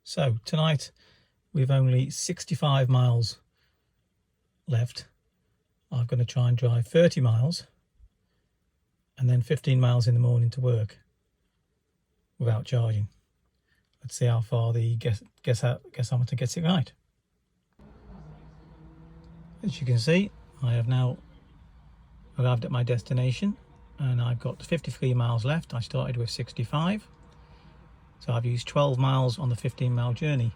So tonight we've only 65 miles left. I'm going to try and drive 30 miles and then 15 miles in the morning to work without charging. Let's see how far the guessometer gets it right. As you can see, I have now arrived at my destination and I've got 53 miles left. I started with 65, so I've used 12 miles on the 15-mile journey.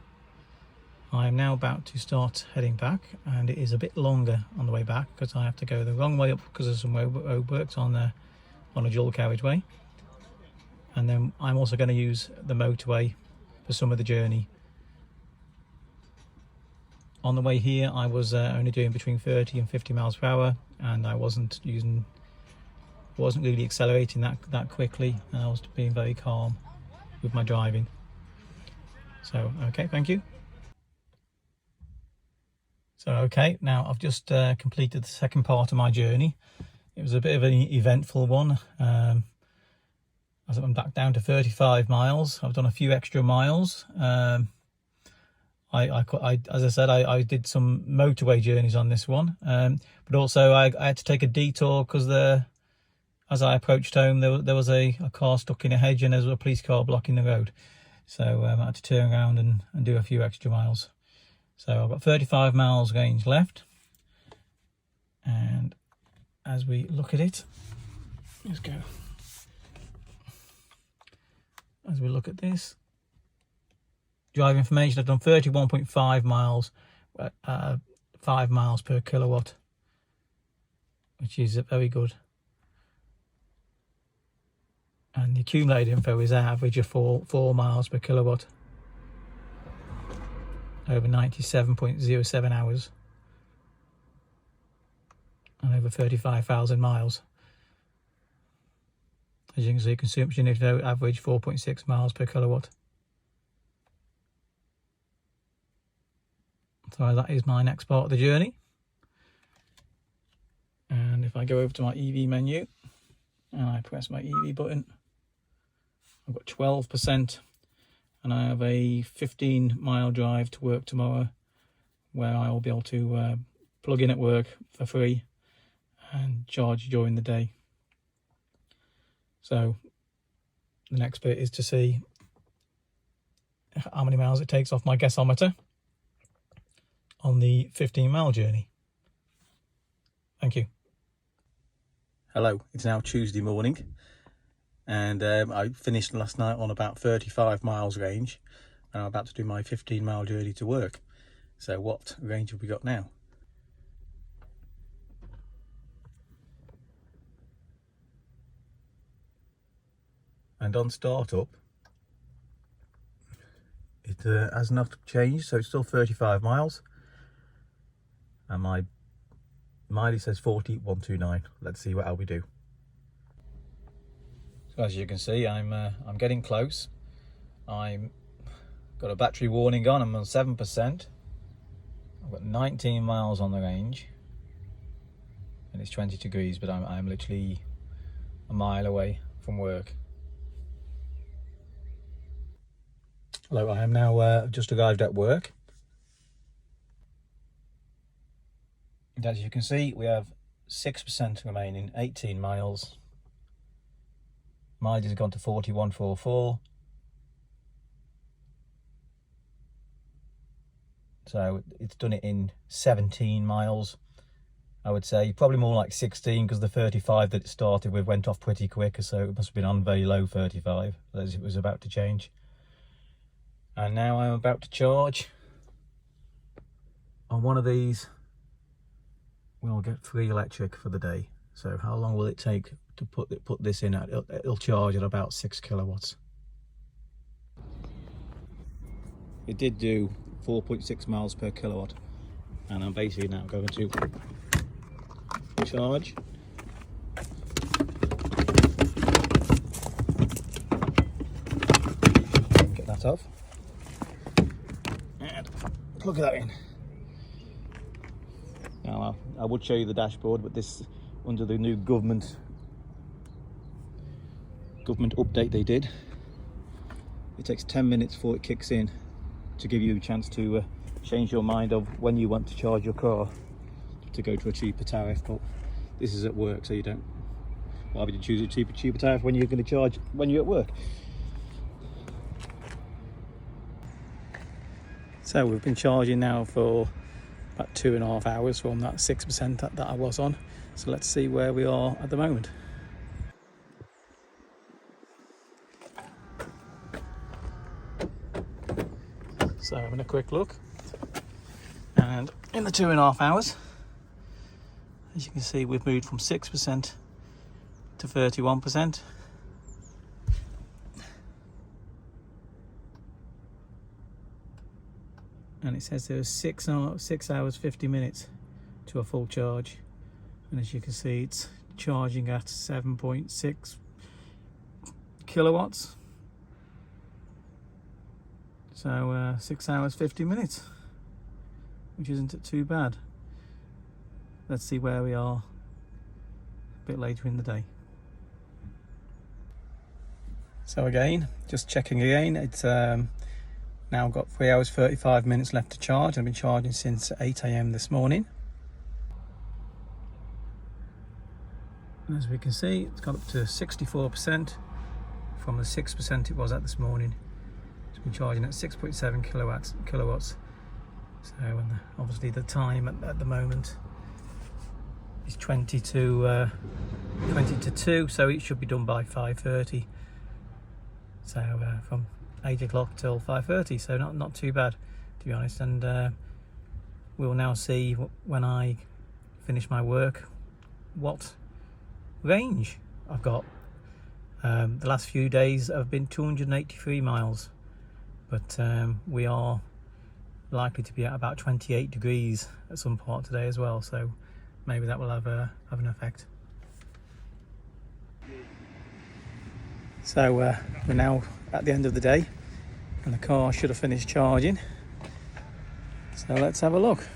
I am now about to start heading back, and it is a bit longer on the way back because I have to go the wrong way up because of some roadworks on a dual carriageway, and then I'm also going to use the motorway for some of the journey. On the way here I was only doing between 30 and 50 miles per hour, and I wasn't really accelerating that quickly, and I was being very calm with my driving. So okay, thank you. So okay, now I've just completed the second part of my journey. It was a bit of an eventful one. As I'm back down to 35 miles, I've done a few extra miles. As I said, I did some motorway journeys on this one, but also I had to take a detour because as I approached home, there was a car stuck in a hedge and there was a police car blocking the road. So I had to turn around and do a few extra miles. So I've got 35 miles range left. And as we look at it, let's go. As we look at this, drive information, I've done 31.5 miles, 5 miles per kilowatt, which is very good. And the accumulated info is an average of 4 miles per kilowatt over 97.07 hours and over 35,000 miles. As you can see, consumption info average 4.6 miles per kilowatt. So that is my next part of the journey. And if I go over to my EV menu and I press my EV button, I've got 12%, and I have a 15-mile drive to work tomorrow where I will be able to plug in at work for free and charge during the day. So the next bit is to see how many miles it takes off my guessometer on the 15-mile journey. Thank you. Hello, it's now Tuesday morning, and I finished last night on about 35 miles range, and I'm about to do my 15-mile journey to work. So what range have we got now? And on startup, it has not changed, so it's still 35 miles, and my mileage says 40,129. Let's see how we do. So as you can see, I'm getting close. I'm got a battery warning on. I'm on 7%. I've got 19 miles on the range, and it's 20 degrees, but I'm literally a mile away from work. Hello, I am now just arrived at work. And as you can see, we have 6% remaining, 18 miles. Mileage has gone to 4144. So it's done it in 17 miles, I would say. Probably more like 16, because the 35 that it started with went off pretty quick, so it must have been on very low 35 as it was about to change. And now I'm about to charge. On one of these, we'll get free electric for the day. So how long will it take to put this in? It'll charge at about 6 kilowatts. It did do 4.6 miles per kilowatt, and I'm basically now going to charge. Get that off and plug that in. Now I would show you the dashboard, but this, under the new government update they did, it takes 10 minutes before it kicks in. to give you a chance to change your mind of when you want to charge your car to go to a cheaper tariff. But this is at work, so you don't. Why would you choose a cheaper tariff when you're going to charge when you're at work? So we've been charging now for about 2.5 hours from that 6% that I was on. So let's see where we are at the moment. So having a quick look, and in the 2.5 hours, as you can see, we've moved from 6% to 31%. And it says there's 6 hours 50 minutes to a full charge, and as you can see, it's charging at 7.6 kilowatts. So 6 hours 50 minutes, which isn't too bad. Let's see where we are a bit later in the day. So again, just checking again, it's now got 3 hours 35 minutes left to charge. I've been charging since 8 AM this morning. And as we can see, it's got up to 64% from the 6% it was at this morning. It's been charging at 6.7 kilowatts. So obviously the time at the moment is 20 to 2, so it should be done by 5:30. So from 8 o'clock till 5:30, so not too bad, to be honest. And we'll now see when I finish my work what range I've got. The last few days have been 283 miles, but we are likely to be at about 28 degrees at some part today as well, so maybe that will have an effect. So we're now at the end of the day, and the car should have finished charging. So let's have a look.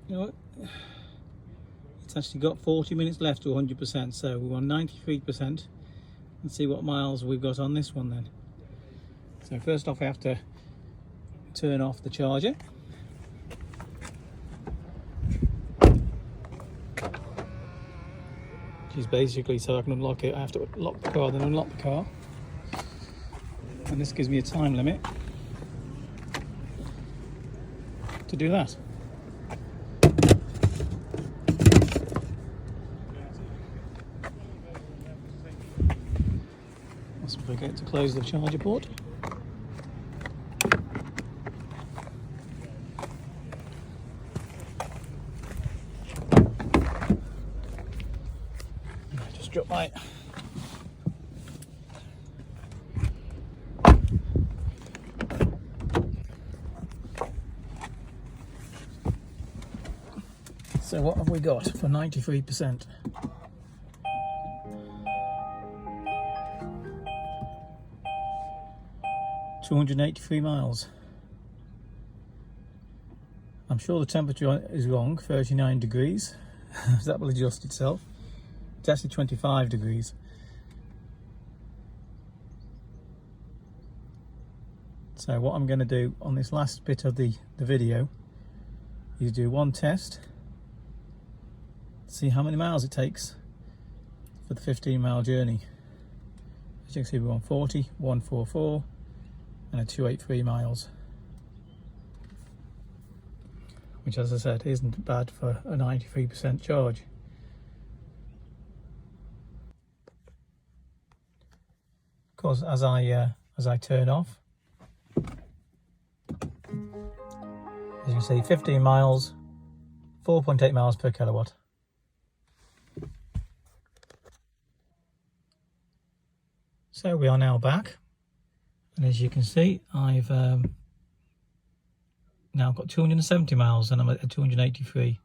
You know what? It's actually got 40 minutes left to 100%, so we're on 93%. Let's see what miles we've got on this one then. So first off, we have to turn off the charger. Which is basically so I can unlock it. I have to lock the car, then unlock the car. And this gives me a time limit to do that. Mustn't forget to close the charger port. Just drop my So what have we got for 93%? $283 miles. I'm sure the temperature is wrong, 39 degrees. That will adjust itself. It's actually 25 degrees. So what I'm going to do on this last bit of the video is do one test, see how many miles it takes for the 15-mile journey. As you can see, we're on 40, 144 and a 283 miles, which, as I said, isn't bad for a 93% charge. Of course, as I turn off, as you can see, 15 miles, 4.8 miles per kilowatt. So we are now back, and as you can see, I've now got 270 miles and I'm at 283.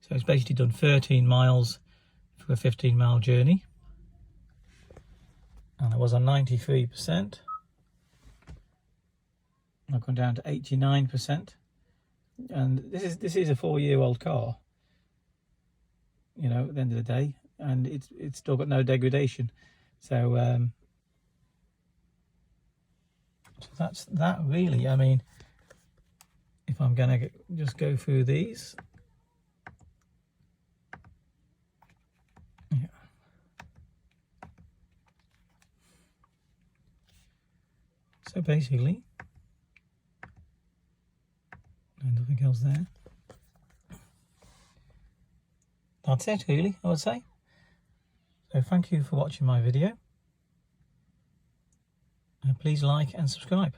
So it's basically done 13 miles for a 15-mile journey. And I was on 93%. I've gone down to 89%. And this is a 4-year-old car. You know, at the end of the day, and it's still got no degradation. So, so that's that really. I mean, if I'm gonna just go through these, yeah. So basically, nothing else there. That's it really, I would say. So thank you for watching my video. And please like and subscribe.